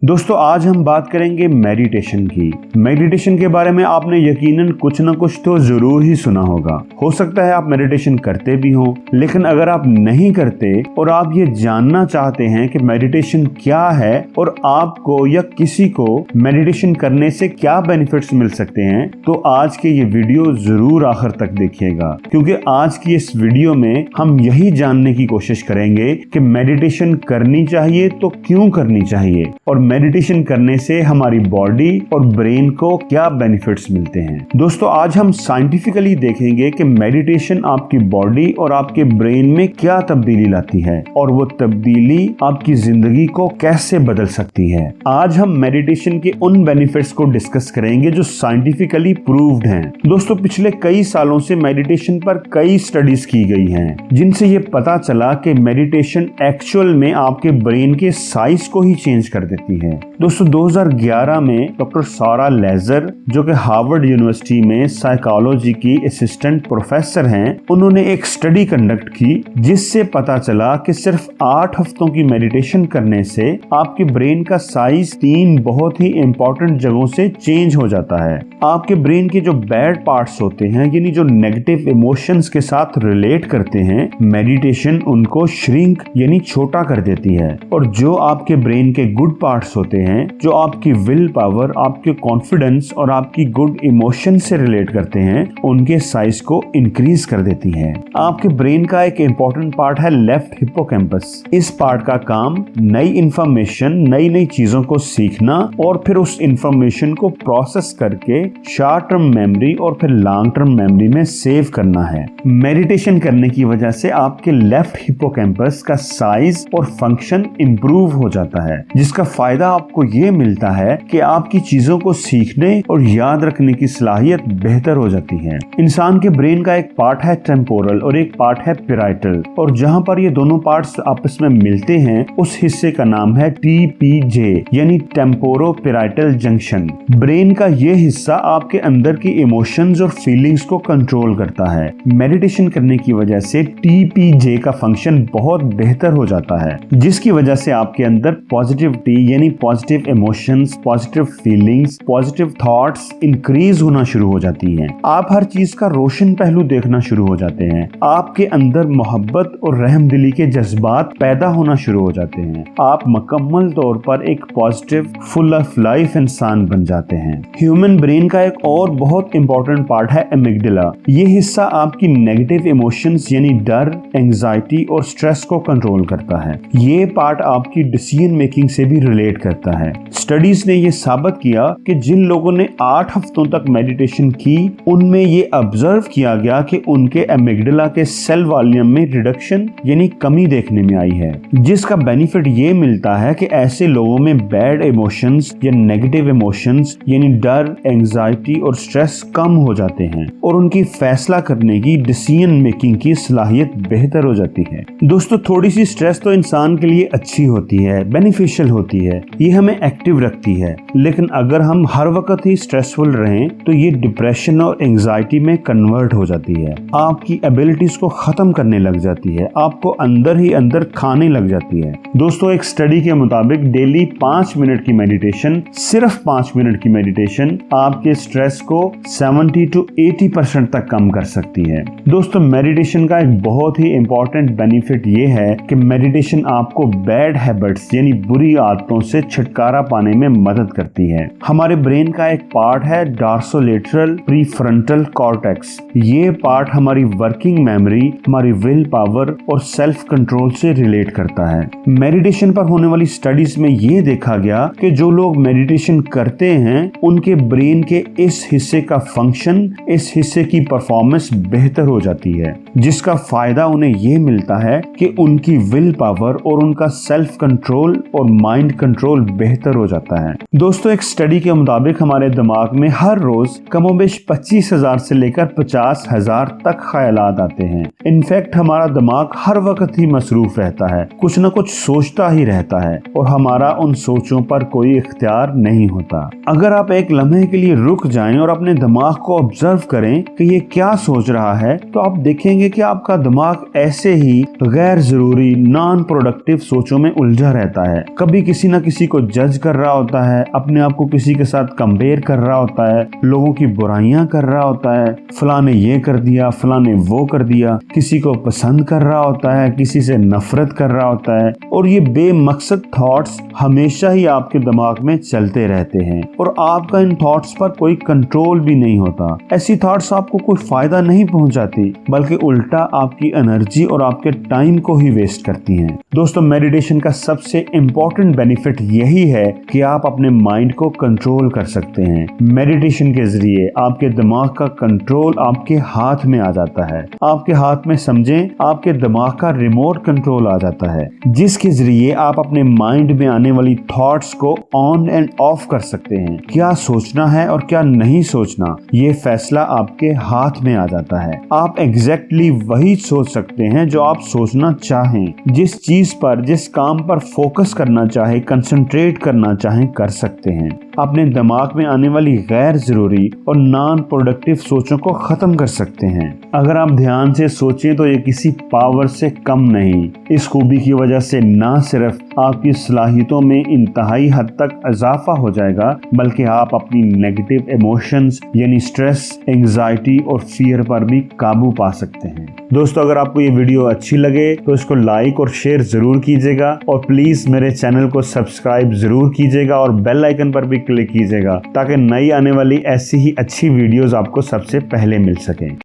दोस्तों आज हम बात करेंगे मेडिटेशन की। मेडिटेशन के बारे में आपने यकीनन कुछ न कुछ तो जरूर ही सुना होगा। हो सकता है आप मेडिटेशन करते भी हो, लेकिन अगर आप नहीं करते और आप ये जानना चाहते हैं कि मेडिटेशन क्या है और आपको या किसी को मेडिटेशन करने से क्या बेनिफिट्स मिल सकते हैं, तो आज के ये वीडियो जरूर आखिर तक देखिएगा, क्योंकि आज की इस वीडियो में हम यही जानने की कोशिश करेंगे कि मेडिटेशन करनी चाहिए तो क्यों करनी चाहिए और मेडिटेशन करने से हमारी बॉडी और ब्रेन को क्या बेनिफिट्स मिलते हैं। दोस्तों आज हम साइंटिफिकली देखेंगे कि मेडिटेशन आपकी बॉडी और आपके ब्रेन में क्या तब्दीली लाती है और वो तब्दीली आपकी जिंदगी को कैसे बदल सकती है। आज हम मेडिटेशन के उन बेनिफिट्स को डिस्कस करेंगे जो साइंटिफिकली प्रूव्ड हैं। दोस्तों पिछले कई सालों से मेडिटेशन पर कई स्टडीज की गई हैं, जिनसे ये पता चला कि मेडिटेशन एक्चुअल में आपके ब्रेन के साइज को ही चेंज कर देती है। दोस्तों 2011 में डॉक्टर सारा लेजर, जो कि हार्वर्ड यूनिवर्सिटी में साइकोलॉजी की असिस्टेंट प्रोफेसर हैं, उन्होंने एक स्टडी कंडक्ट की जिससे पता चला कि सिर्फ 8 हफ्तों की मेडिटेशन करने से आपके ब्रेन का साइज 3 बहुत ही इंपॉर्टेंट जगहों से चेंज हो जाता है। आपके ब्रेन के जो बैड पार्ट्स होते हैं, यानी जो नेगेटिव इमोशंस के साथ रिलेट करते हैं, मेडिटेशन उनको श्रिंक यानी छोटा कर देती है, और जो आपके ब्रेन के गुड पार्ट्स होते हैं, जो आपकी विल पावर, आपके कॉन्फिडेंस और आपकी गुड इमोशन से रिलेट करते हैं, उनके साइज को इंक्रीज कर देती है। आपके ब्रेन का एक इंपॉर्टेंट पार्ट है लेफ्ट हिप्पोकैम्पस। इस पार्ट का काम नई इंफॉर्मेशन, नई नई चीजों को सीखना और फिर उस इंफॉर्मेशन को प्रोसेस करके शॉर्ट टर्म मेमोरी और फिर लॉन्ग टर्म मेमोरी में सेव करना है। मेडिटेशन करने की वजह से आपके लेफ्ट हिप्पोकैम्पस का साइज और फंक्शन इंप्रूव हो जाता है, जिसका फायदा आपको ये मिलता है कि आपकी चीजों को सीखने और याद रखने की सलाहियत बेहतर हो जाती है। इंसान के ब्रेन का एक पार्ट है टेम्पोरल और एक पार्ट है पैराइटल, और जहां पर ये दोनों पार्ट्स आपस में मिलते हैं उस हिस्से का नाम है TPJ यानी टेम्पोरो पैराइटल जंक्शन। ब्रेन का ये हिस्सा आपके अंदर की इमोशंस और फीलिंग्स को कंट्रोल करता है। मेडिटेशन करने की वजह से TPJ का फंक्शन बहुत बेहतर हो जाता है, जिसकी वजह से आपके अंदर पॉजिटिविटी यानी positive emotions, positive feelings, positive thoughts increase होना शुरू हो जाती हैं। आप हर चीज का रोशन पहलू देखना शुरू हो जाते हैं। आपके अंदर मोहब्बत और रहमदिली के जज्बात पैदा होना शुरू हो जाते हैं। आप मुकम्मल तौर पर एक पॉजिटिव, फुल ऑफ लाइफ इंसान बन जाते हैं। ह्यूमन ब्रेन का एक और बहुत इंपॉर्टेंट पार्ट है एमिगडाला। ये हिस्सा आपकी नेगेटिव इमोशंस यानी डर, एंजाइटी और स्ट्रेस को कंट्रोल करता है। ये पार्ट आपकी डिसीजन मेकिंग से भी रिलेट करता है। स्टडीज ने ये साबित किया कि जिन लोगों ने 8 हफ्तों तक मेडिटेशन की, उनमें ये ऑब्जर्व किया गया कि उनके एमिगडाला के सेल वॉल्यूम में रिडक्शन यानी कमी देखने में आई है, जिसका बेनिफिट ये मिलता है कि ऐसे लोगों में बैड इमोशंस या नेगेटिव इमोशंस यानी डर, एंजाइटी और स्ट्रेस कम हो जाते हैं और उनकी फैसला करने की, डिसीजन मेकिंग की सलाहियत बेहतर हो जाती है। दोस्तों थोड़ी सी स्ट्रेस तो इंसान के लिए अच्छी होती है, बेनिफिशियल होती है, ये हमें एक्टिव रखती है, लेकिन अगर हम हर वक्त ही स्ट्रेसफुल रहें तो ये डिप्रेशन और एंजाइटी में कन्वर्ट हो जाती है। आपकी एबिलिटीज को खत्म करने लग जाती है, आपको अंदर ही अंदर खाने लग जाती है। दोस्तों एक स्टडी के मुताबिक डेली 5 मिनट की मेडिटेशन, सिर्फ 5 मिनट की मेडिटेशन आपके स्ट्रेस को 70 to 80% तक कम कर सकती है। दोस्तों मेडिटेशन का एक बहुत ही इंपॉर्टेंट बेनिफिट ये है कि मेडिटेशन आपको बैड हैबिट्स यानी बुरी आदतों से छुटकारा पाने में मदद करती है। हमारे ब्रेन का एक पार्ट है डॉर्सोलेटरल प्रीफ्रंटल कॉर्टेक्स। ये पार्ट हमारी वर्किंग मेमोरी, हमारी विल पावर और सेल्फ कंट्रोल से रिलेट करता है। मेडिटेशन पर होने वाली स्टडीज में ये देखा गया कि जो लोग मेडिटेशन करते हैं, उनके ब्रेन के इस हिस्से का फंक्शन, इस हिस्से की परफॉर्मेंस बेहतर हो जाती है, जिसका फायदा उन्हें ये मिलता है कि उनकी विल पावर और उनका सेल्फ कंट्रोल और माइंड कंट्रोल बेहतर हो जाता है। दोस्तों एक स्टडी के मुताबिक हमारे दिमाग में हर रोज कमोबेश 25,000 से लेकर 50,000 तक ख्यालात आते हैं। इनफैक्ट हमारा दिमाग हर वक्त ही मसरूफ रहता है, कुछ न कुछ सोचता ही रहता है और हमारा उन सोचों पर कोई इख्तियार नहीं होता। अगर आप एक लम्हे के लिए रुक जाएं और अपने दिमाग को ऑब्जर्व करें कि ये क्या सोच रहा है, तो आप देखेंगे कि आपका दिमाग ऐसे ही गैर जरूरी, नॉन प्रोडक्टिव सोचों में उलझा रहता है। कभी किसी न किसी को जज कर रहा होता है, अपने आप को किसी के साथ कंपेयर कर रहा होता है, लोगों की बुराइयां कर रहा होता है, फलाने ये कर दिया, फलाने वो कर दिया, किसी को पसंद कर रहा होता है, किसी से नफरत कर रहा होता है। और ये बेमकसद थॉट्स हमेशा ही आपके दिमाग में चलते रहते हैं और आपका इन थॉट्स पर कोई कंट्रोल भी नहीं होता। ऐसी थॉट्स आपको कोई फायदा नहीं पहुंचाती, बल्कि उल्टा आपकी एनर्जी और आपके टाइम को ही वेस्ट करती हैं। दोस्तों, मेडिटेशन का सबसे इम्पोर्टेंट बेनिफिट यही है कि आप अपने माइंड को कंट्रोल कर सकते हैं। मेडिटेशन के जरिए आपके दिमाग का कंट्रोल आपके हाथ में आ जाता है। आपके हाथ में समझें, आपके दिमाग का रिमोट कंट्रोल आ जाता है, जिसके जरिए आप अपने माइंड में आने वाली थॉट्स को ऑन एंड ऑफ कर सकते हैं। क्या सोचना है और क्या नहीं सोचना, ये फैसला आपके हाथ में आ जाता है। आप एग्जैक्टली वही सोच सकते हैं जो आप सोचना चाहें। जिस चीज पर, जिस काम पर फोकस करना चाहे, कंसंट्रेट करना चाहे, कर सकते हैं। अपने दिमाग में आने वाली गैर जरूरी और नॉन प्रोडक्टिव सोचों को खत्म कर सकते हैं। अगर आप ध्यान से सोचें तो ये किसी पावर से कम नहीं। इस खूबी की वजह से ना सिर्फ आपकी सलाहियतों में इंतहाई हद तक इजाफा हो जाएगा, बल्कि आप अपनी नेगेटिव इमोशंस यानी स्ट्रेस, एंजाइटी और फियर पर भी काबू पा सकते हैं। दोस्तों, अगर आपको ये वीडियो अच्छी लगे तो इसको लाइक और शेयर जरूर कीजिएगा और प्लीज मेरे चैनल को सब्सक्राइब जरूर कीजिएगा और बेल आइकन पर भी क्लिक कीजिएगा ताकि नई आने वाली ऐसी ही अच्छी वीडियोस आपको सबसे पहले मिल सकें।